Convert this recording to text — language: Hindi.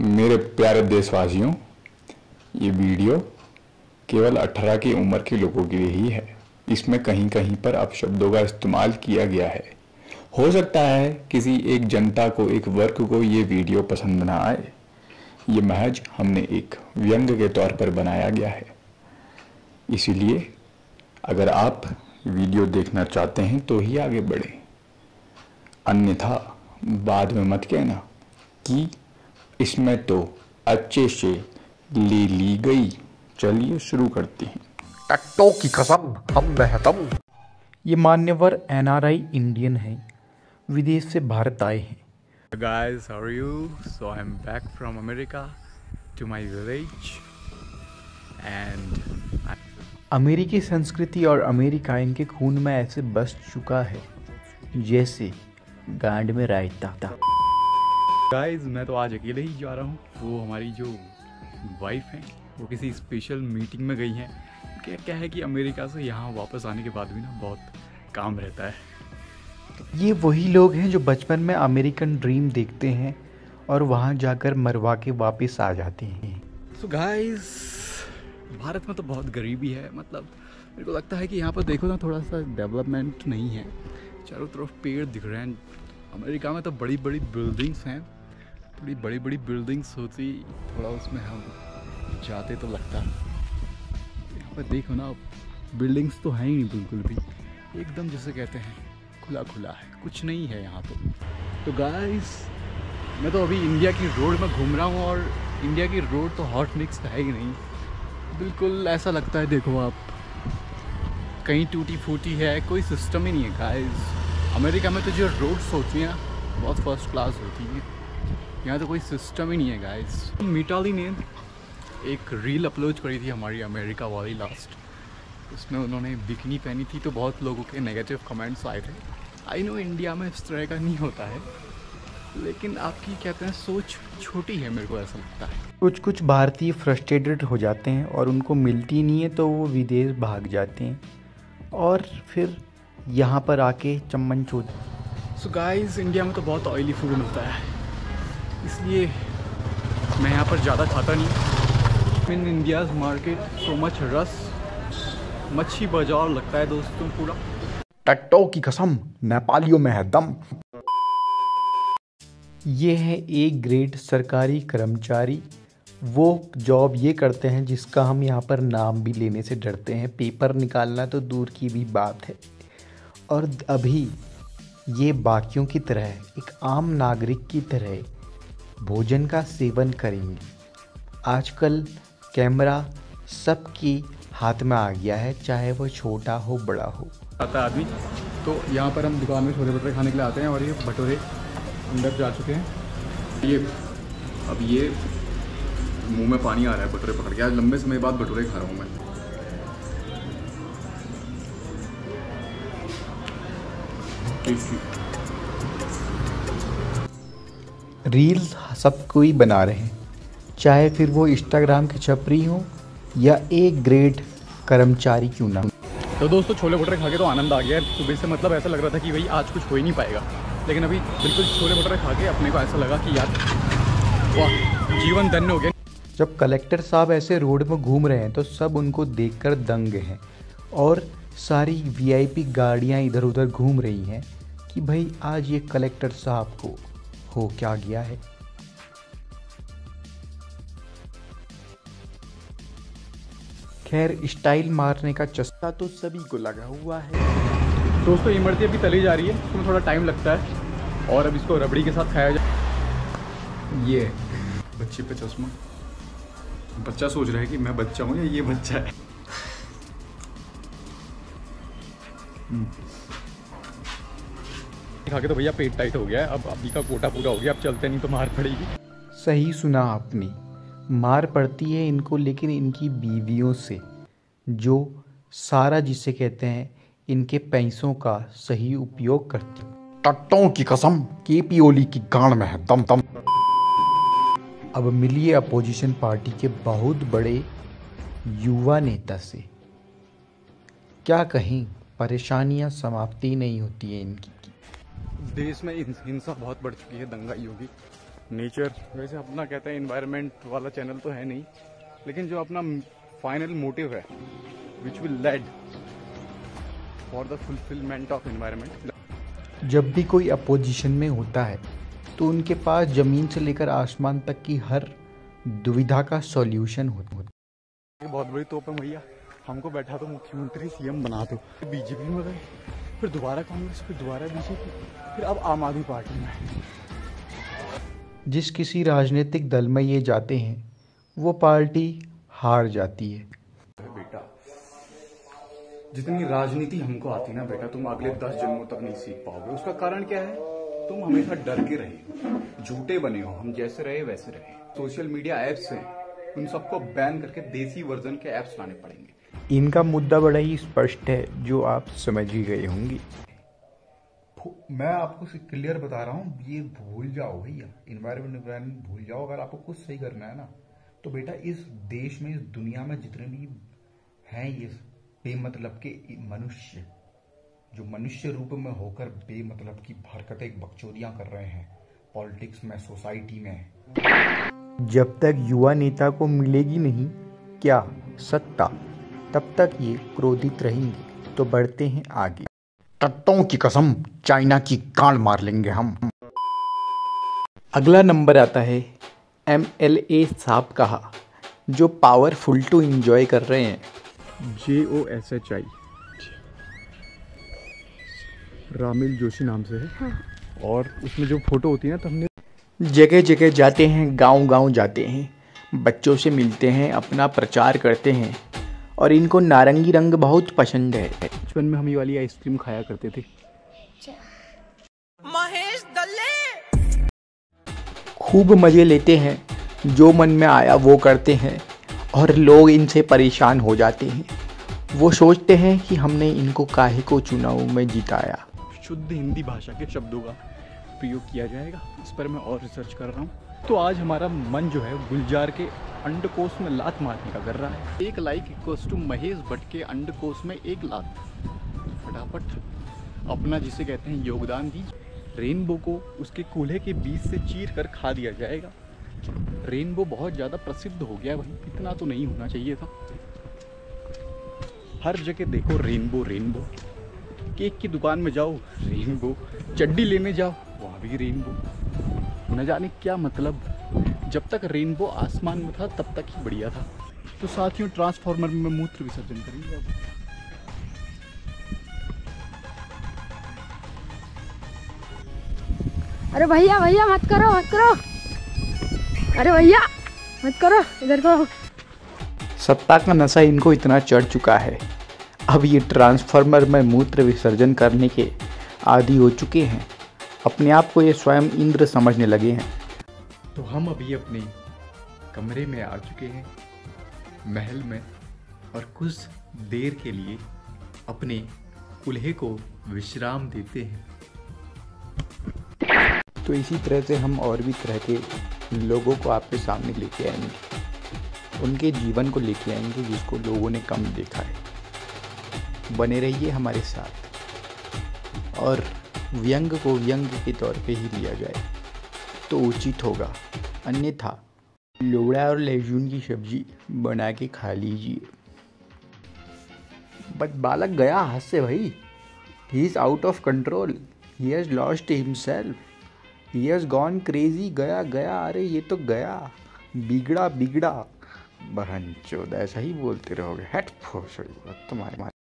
मेरे प्यारे देशवासियों, ये वीडियो केवल 18 की उम्र के लोगों के लिए ही है। इसमें कहीं कहीं पर अपशब्दों का इस्तेमाल किया गया है। हो सकता है किसी एक जनता को, एक वर्ग को ये वीडियो पसंद ना आए। ये महज हमने एक व्यंग के तौर पर बनाया गया है। इसीलिए अगर आप वीडियो देखना चाहते हैं तो ही आगे बढ़ें, अन्यथा बाद में मत कहना कि इसमें तो अच्छे से ले ली गई। चलिए शुरू करते हैं। टट्टो की कसम हम बेहतम। ये मान्यवर एनआरआई इंडियन है, विदेश से भारत आए हैं। Guys, how are you? So I'm back from America to my village and अमेरिकी संस्कृति और अमेरिका इनके खून में ऐसे बस चुका है जैसे गांड में रायता। गाइस, मैं तो आज अकेले ही जा रहा हूँ। वो हमारी जो वाइफ है वो किसी स्पेशल मीटिंग में गई हैं। क्या है कि अमेरिका से यहाँ वापस आने के बाद भी ना बहुत काम रहता है। ये वही लोग हैं जो बचपन में अमेरिकन ड्रीम देखते हैं और वहाँ जाकर मरवा के वापस आ जाते हैं। सो गाइस, भारत में तो बहुत गरीबी है। मतलब मेरे को लगता है कि यहाँ पर देखो ना, थोड़ा सा डेवलपमेंट नहीं है। चारों तरफ पेड़ दिख रहे हैं। अमेरिका में तो बड़ी बड़ी बिल्डिंग्स हैं, थोड़ी बड़ी बड़ी बिल्डिंग्स होती, थोड़ा उसमें हम जाते तो लगता। यहाँ पर देखो ना, बिल्डिंग्स तो हैं ही नहीं बिल्कुल भी, एकदम जिसे कहते हैं खुला खुला है, कुछ नहीं है यहाँ तो गाइस, मैं तो अभी इंडिया की रोड में घूम रहा हूँ और इंडिया की रोड तो हॉट मिक्स है ही नहीं। बिल्कुल ऐसा लगता है, देखो आप, कहीं टूटी फूटी है, कोई सिस्टम ही नहीं है गाइस। अमेरिका में तो जो रोड्स होती हैं बहुत फर्स्ट क्लास होती है, यहाँ तो कोई सिस्टम ही नहीं है गाइस। मिताली ने एक रील अपलोड करी थी हमारी अमेरिका वाली लास्ट, उसमें उन्होंने बिकनी पहनी थी तो बहुत लोगों के नेगेटिव कमेंट्स आए थे। आई नो इंडिया में इस तरह का नहीं होता है, लेकिन आपकी कहते हैं सोच छोटी है, मेरे को ऐसा लगता है। कुछ भारतीय फ्रस्ट्रेटेड हो जाते हैं और उनको मिलती नहीं है तो वो विदेश भाग जाते हैं और फिर यहाँ पर आके चम्मन चोद। सो गाइस, इंडिया में तो बहुत ऑयली फूड मिलता है, इसलिए मैं यहाँ पर ज़्यादा खाता नहीं। इन इंडियाज़ मार्केट सो मच रस, मच्छी बाजार लगता है दोस्तों पूरा। टट्टो की कसम, नेपालियों में है दम। ये है ए ग्रेड सरकारी कर्मचारी। वो जॉब ये करते हैं जिसका हम यहाँ पर नाम भी लेने से डरते हैं। पेपर निकालना तो दूर की भी बात है। और अभी ये बाकियों की तरह, एक आम नागरिक की तरह भोजन का सेवन करेंगे। आजकल कैमरा सबकी हाथ में आ गया है, चाहे वो छोटा हो बड़ा हो। आता आदमी तो यहाँ पर हम दुकान में छोले भटूरे खाने के लिए आते हैं और ये भटूरे अंदर जा चुके हैं। ये मुंह में पानी आ रहा है भटूरे पकड़ के। आज लंबे समय बाद भटूरे खा रहा हूँ मैं। रील्स सब कोई बना रहे हैं, चाहे फिर वो इंस्टाग्राम के छपरी हो या एक ग्रेड कर्मचारी क्यों ना। तो दोस्तों, छोले भटूरे खा के तो आनंद आ गया सुबह से। मतलब ऐसा लग रहा था कि भाई आज कुछ हो ही नहीं पाएगा, लेकिन अभी बिल्कुल छोले भटूरे खा के अपने को ऐसा लगा कि यार वाह, जीवन धन्य हो गया। जब कलेक्टर साहब ऐसे रोड में घूम रहे हैं तो सब उनको देखकर दंग हैं और सारी वीआईपी गाड़ियां इधर उधर घूम रही हैं कि भाई आज ये कलेक्टर साहब को हो क्या गया है। खैर, स्टाइल मारने का चस्का तो सभी को लगा हुआ है। दोस्तों, इमरती अभी तली जा रही है, इसमें थोड़ा टाइम लगता है और अब इसको रबड़ी के साथ खाया जाए। ये बच्चे पे चश्मा, बच्चा सोच रहा है कि मैं बच्चा हूँ या ये बच्चा है। खा के तो भैया पेट टाइट हो गया है, अब अभी का कोटा पूरा हो गया, अब चलते नहीं तो मार पड़ेगी। सही सुना आपने, मार पड़ती है इनको, लेकिन इनकी बीवियों से, जो सारा जिसे कहते हैं इनके पैसों का सही उपयोग करती। टट्टों की कसम, केपी ओली की गांड में है दम दम। अब मिलिए अपोजिशन पार्टी के बहुत बड़े युवा नेता से। क्या कहें, परेशानियां समाप्ति नहीं होती है इनकी। देश में हिंसा बहुत बढ़ चुकी है, दंगाइयों की। नेचर, वैसे अपना कहते हैं एनवायरनमेंट वाला चैनल तो है नहीं, लेकिन जो अपना फाइनल मोटिव है which will lead for the fulfilment of environment. जब भी कोई अपोजिशन में होता है तो उनके पास ज़मीन से लेकर आसमान तक की हर दुविधा का सॉल्यूशन होता है। ये बहुत बड़ी तोप है भैया, हमको बैठा तो मुख्यमंत्री सीएम बना दो, बीजेपी में गए, फिर दोबारा कांग्रेस, फिर दोबारा बीजेपी, फिर अब आम आदमी पार्टी में। जिस किसी राजनीतिक दल में ये जाते हैं वो पार्टी हार जाती है। बेटा जितनी राजनीति हमको आती ना बेटा, तुम अगले 10 जन्मों तक नहीं सीख पाओगे। उसका कारण क्या है? तुम हमेशा डर के रहे, झूठे बने हो, हम जैसे रहे वैसे रहे। सोशल मीडिया एप्स हैं, उन सबको बैन करके देसी वर्जन के एप्स लाने पड़ेंगे। इनका मुद्दा बड़ा ही स्पष्ट है जो आप समझ ही गए होंगे। मैं आपको क्लियर बता रहा हूँ, ये भूल जाओ भैया, इन्वायरमेंट भूल जाओ। अगर आपको कुछ सही करना है ना तो बेटा इस देश में, इस दुनिया में जितने भी हैं ये बेमतलब के मनुष्य, जो मनुष्य रूप में होकर बेमतलब की हरकतें बकचोदियां कर रहे हैं पॉलिटिक्स में, सोसाइटी में, जब तक युवा नेता को मिलेगी नहीं क्या सत्ता, तब तक ये क्रोधित रहेंगे। तो बढ़ते हैं आगे। टट्टों की कसम, चाइना की गांड मार लेंगे हम। अगला नंबर आता है MLA साहब का, जो पावरफुल टू एंजॉय कर रहे हैं। JOSHI, रामिल जोशी नाम से है। हाँ। और उसमें जो फोटो होती है ना, तो हमने जगह जगह जाते हैं, गांव-गांव जाते हैं, बच्चों से मिलते हैं, अपना प्रचार करते हैं और इनको नारंगी रंग बहुत पसंद है। बचपन में हम ये वाली आइसक्रीम खाया करते थे। महेश दल्ले खूब मजे लेते हैं, जो मन में आया वो करते हैं और लोग इनसे परेशान हो जाते हैं। वो सोचते हैं कि हमने इनको काहे को चुनाव में जिताया। शुद्ध हिंदी भाषा के शब्दों का प्रयोग किया जाएगा, इस पर मैं और रिसर्च कर रहा हूँ। तो आज हमारा मन जो है गुलजार के अंडकोश में लात मारने का कर रहा है। 1 like equals to Mahesh Bhatt के अंडकोश में 1 लात। फटाफट अपना जिसे कहते हैं योगदान दीजिए। रेनबो को उसके कूल्हे के बीच से चीर कर खा दिया जाएगा। रेनबो बहुत ज़्यादा प्रसिद्ध हो गया भाई, इतना तो नहीं होना चाहिए था। हर जगह देखो रेनबो रेनबो, केक की दुकान में जाओ रेनबो, चड्डी लेने जाओ वहाँ भी रेनबो। न जाने क्या मतलब, जब तक रेनबो आसमान में था तब तक ही बढ़िया था। तो साथियों, ट्रांसफॉर्मर में मूत्र विसर्जन करेंगे अब। अरे भैया भैया मत करो मत करो, अरे भैया मत करो, इधर को। सत्ता का नशा इनको इतना चढ़ चुका है, अब ये ट्रांसफार्मर में मूत्र विसर्जन करने के आदी हो चुके हैं। अपने आप को ये स्वयं इंद्र समझने लगे हैं। तो हम अभी अपने कमरे में आ चुके हैं, महल में, और कुछ देर के लिए अपने कूल्हे को विश्राम देते हैं। तो इसी तरह से हम और भी तरह के लोगों को आपके सामने लेके आएंगे, उनके जीवन को लेके आएंगे जिसको लोगों ने कम देखा है। बने रहिए हमारे साथ, और व्यंग को व्यंग के तौर पे ही लिया जाए तो उचित होगा, अन्यथा लोड़ा और लहसुन की सब्जी बना के खा लीजिए। बट बालक गया हाथ से भाई, he is out of control, he has lost himself, he has gone crazy. गया गया, अरे ये तो गया, बिगड़ा बिगड़ा। बहन चोद, ऐसा ही बोलते रहोगे। हेड तुम्हारे